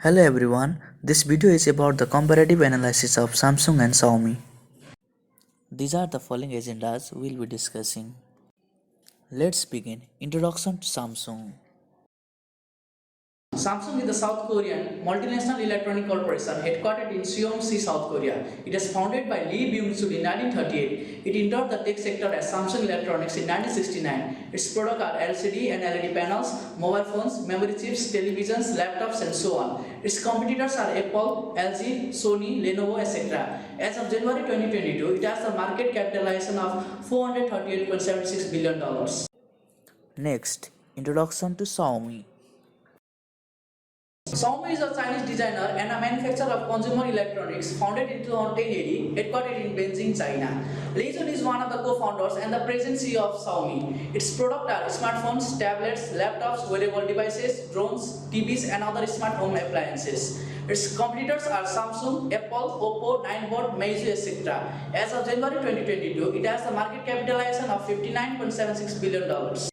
Hello everyone, this video is about the comparative analysis of Samsung and Xiaomi. These are the following agendas we'll be discussing. Let's begin. Introduction to Samsung. Samsung is the South Korean multinational electronic corporation headquartered in Seoul, South Korea. It was founded by Lee Byung-chul in 1938. It entered the tech sector as Samsung Electronics in 1969. Its products are LCD and LED panels, mobile phones, memory chips, televisions, laptops, and so on. Its competitors are Apple, LG, Sony, Lenovo, etc. As of January 2022, it has a market capitalization of $438.76 billion. Next, introduction to Xiaomi. Xiaomi is a Chinese designer and a manufacturer of consumer electronics founded in 2010 headquartered in Beijing, China. Li Jun is one of the co-founders and the present CEO of Xiaomi. Its products are smartphones, tablets, laptops, wearable devices, drones, TVs, and other smart home appliances. Its competitors are Samsung, Apple, Oppo, Ninebot, Meizu, etc. As of January 2022, it has a market capitalization of $59.76 billion.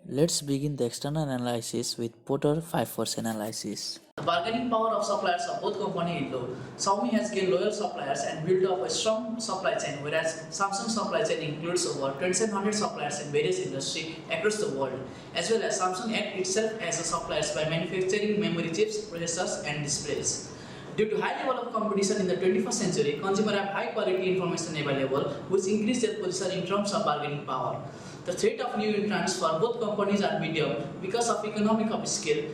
Let's begin the external analysis with Porter 5 analysis. The bargaining power of suppliers of both companies is low. Xiaomi has gained loyal suppliers and built up a strong supply chain, whereas Samsung's supply chain includes over 2,700 suppliers in various industries across the world, as well as Samsung acts itself as a supplier by manufacturing memory chips, processors, and displays. Due to high level of competition in the 21st century, consumers have high quality information available, which increase their position in terms of bargaining power. The threat of new entrants for both companies are medium because of economic of scale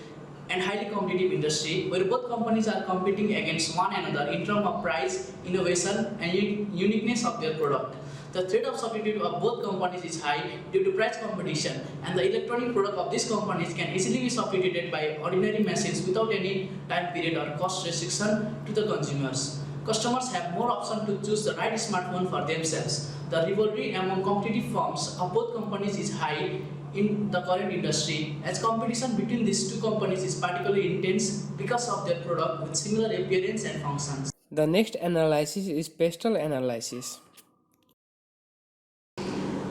and highly competitive industry, where both companies are competing against one another in terms of price, innovation, and uniqueness of their product. The threat of substitute of both companies is high due to price competition, and the electronic product of these companies can easily be substituted by ordinary machines without any time period or cost restriction to the consumers. Customers have more options to choose the right smartphone for themselves. The rivalry among competitive firms of both companies is high in the current industry, as competition between these two companies is particularly intense because of their product with similar appearance and functions. The next analysis is pestle analysis.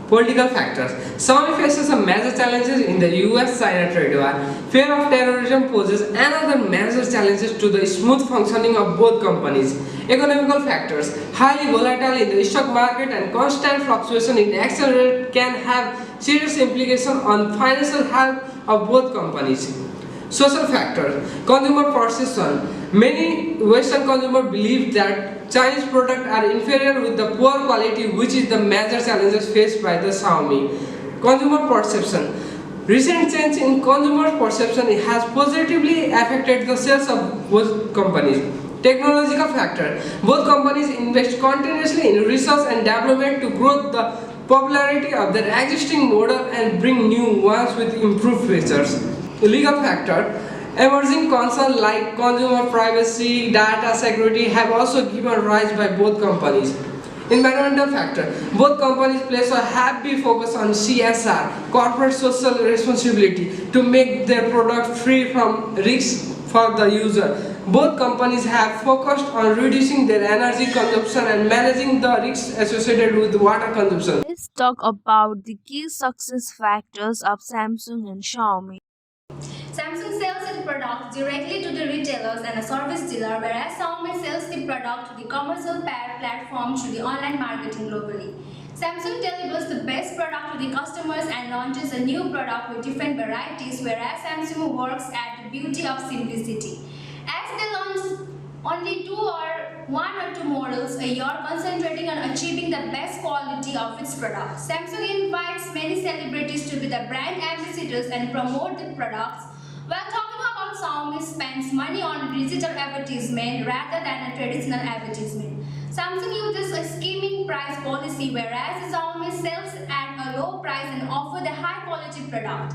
Political factors. Xiaomi faces some major challenges in the US-China trade war. Fear of terrorism poses another major challenges to the smooth functioning of both companies. Economical factors. Highly volatile in the stock market and constant fluctuation in exchange rate can have serious implications on financial health of both companies. Social factors. Consumer perception. Many Western consumers believe that Chinese products are inferior with the poor quality, which is the major challenges faced by the Xiaomi. Consumer perception. Recent change in consumer perception has positively affected the sales of both companies. Technological factor. Both companies invest continuously in research and development to grow the popularity of their existing model and bring new ones with improved features. Legal factor. Emerging concerns like consumer privacy, data security have also given rise by both companies. Environmental factor. Both companies place a heavy focus on CSR, corporate social responsibility, to make their product free from risks for the user. Both companies have focused on reducing their energy consumption and managing the risks associated with water consumption. Let's talk about the key success factors of Samsung and Xiaomi. Samsung sells its products directly to the retailers and a service dealer, whereas Xiaomi sells the product to the commercial platform through the online marketing globally. Samsung delivers the best product to the customers and launches a new product with different varieties, whereas Samsung works at the beauty of simplicity. As they launch only one or two models a year, concentrating on achieving the best quality of its products. Samsung invites many celebrities to be the brand ambassadors and promote the products. While talking about Xiaomi spends money on digital advertisement rather than a traditional advertisement. Samsung uses a skimming price policy, whereas Xiaomi sells at a low price and offers the high quality product.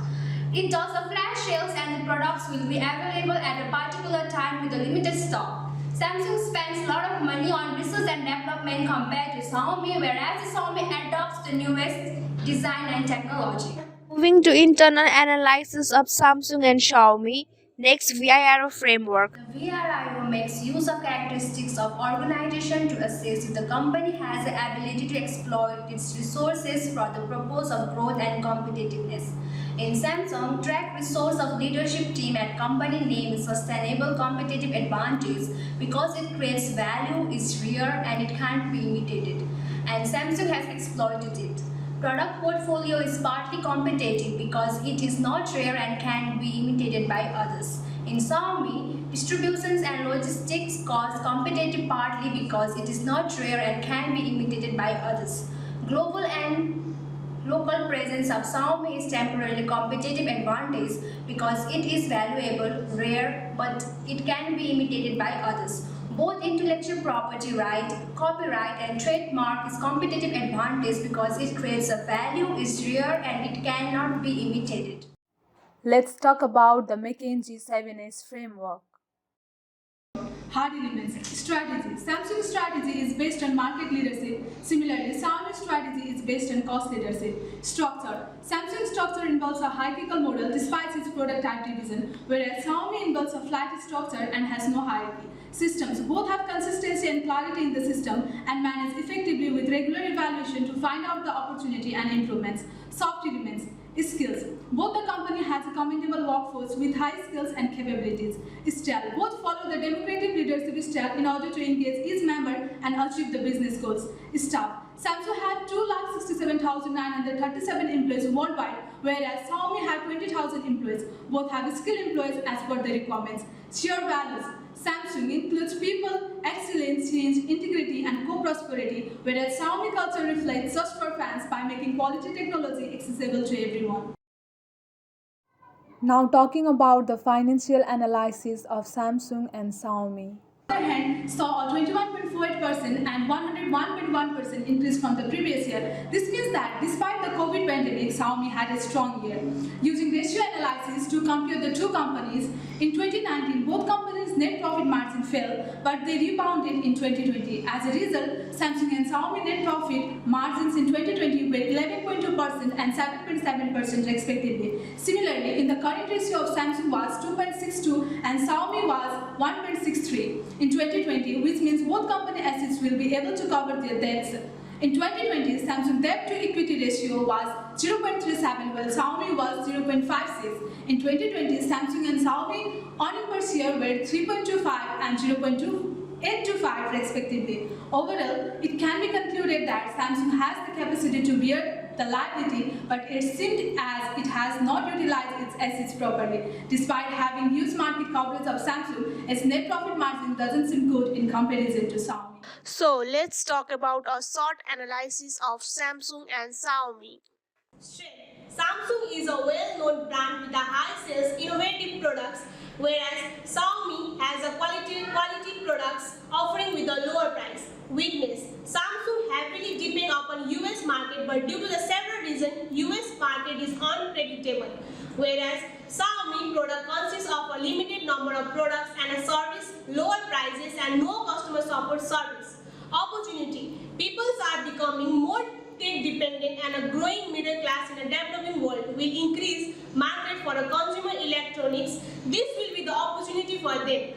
It does a flash sales and the products will be available at a particular time with a limited stock. Samsung spends a lot of money on research and development compared to Xiaomi, whereas Xiaomi adopts the newest design and technology. Moving to internal analysis of Samsung and Xiaomi. Next, VIRO framework. The VRIO makes use of characteristics of organization to assess if the company has the ability to exploit its resources for the purpose of growth and competitiveness. In Samsung, track resource of leadership team at company name is sustainable competitive advantage because it creates value, is rare and it can't be imitated. And Samsung has exploited it. Product portfolio is partly competitive because it is not rare and can be imitated by others. In Xiaomi, distributions and logistics cost competitive partly because it is not rare and can be imitated by others. Global and local presence of Xiaomi is temporarily competitive advantage because it is valuable, rare, but it can be imitated by others. Both intellectual property right, copyright and trademark is competitive advantage because it creates a value, is rare and it cannot be imitated. Let's talk about the McKinsey 7S framework. Hard elements. Strategy. Samsung's strategy is based on market leadership. Similarly, Xiaomi's strategy is based on cost leadership. Structure. Samsung's structure involves a hierarchical model despite its product type division, whereas Xiaomi involves a flat structure and has no hierarchy. Systems. Both have consistency and clarity in the system and manage effectively with regular evaluation to find out the opportunity and improvements. Soft elements. Skills. Both the company has a commendable workforce with high skills and capabilities. Style. Both follow the democratic leadership style in order to engage each member and achieve the business goals. Staff. Samsung had 2,67,937 employees worldwide, whereas Xiaomi had 20,000 employees. Both have skilled employees as per the requirements. Shared values. Samsung includes people, excellence, change, integrity, and co-prosperity, whereas Xiaomi culture reflects just for fans by making quality technology accessible to everyone. Now talking about the financial analysis of Samsung and Xiaomi. On the other hand, saw a 21.48% and 101.1% increase from the previous year. This means that despite the COVID pandemic, Xiaomi had a strong year. Using ratio analysis to compare the two companies, in 2019, both companies' net profit margin fell, but they rebounded in 2020. As a result, Samsung and Xiaomi net profit margins in 2020 were 11.2% and 7.7% respectively. Similarly, in the current ratio of Samsung was 2.62 and Xiaomi was 1.63 in 2020, which means both company assets will be able to cover their debts. In 2020, Samsung debt to equity ratio was 0.37 while Xiaomi was 0.56. In 2020, Samsung and Xiaomi earnings per share were 3.25 and 0.2825 respectively. Overall, it can be concluded that Samsung has the capacity to bear the liability, but it seemed as it has not utilized its assets properly. Despite having huge market coverage of Samsung, its net profit margin doesn't seem good in comparison to Xiaomi. So, let's talk about a short analysis of Samsung and Xiaomi. Strength. Samsung is a well-known brand with a high sales, innovative products, whereas Xiaomi has a quality products offering with a lower price. Weakness. Samsung heavily depend upon US market, but due to the several reasons, US market is unpredictable, whereas Xiaomi product consists of a limited number of products and a service, lower prices and no customer support service. Opportunity. People are becoming more tech dependent and a growing middle class in a developing world will increase market for a consumer electronics. This will be the opportunity for them.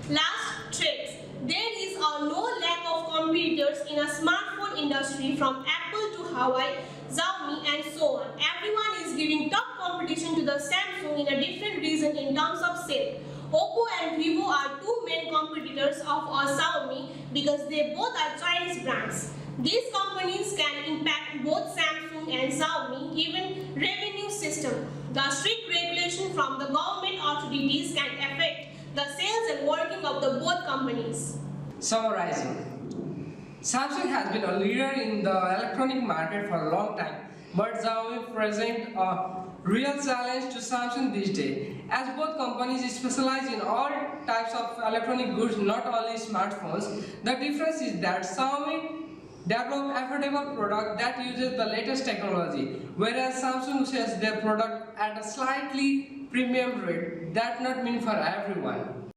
Last, threats. There is no lack of competitors in a smartphone industry from Apple to Huawei, Xiaomi and so on. Everyone is giving tough competition to the Samsung in a different reason in terms of sale. Oppo and Vivo are two main competitors of Xiaomi because they both are Chinese brands. These companies can impact both Samsung and Xiaomi, even revenue system. The strict regulation from the government authorities can affect the sales and working of the both companies. Summarizing, Samsung has been a leader in the electronic market for a long time, but Xiaomi presents a real challenge to Samsung these days. As both companies specialize in all types of electronic goods, not only smartphones, the difference is that Xiaomi develop affordable product that uses the latest technology, whereas Samsung sells their product at a slightly premium rate. That not mean for everyone.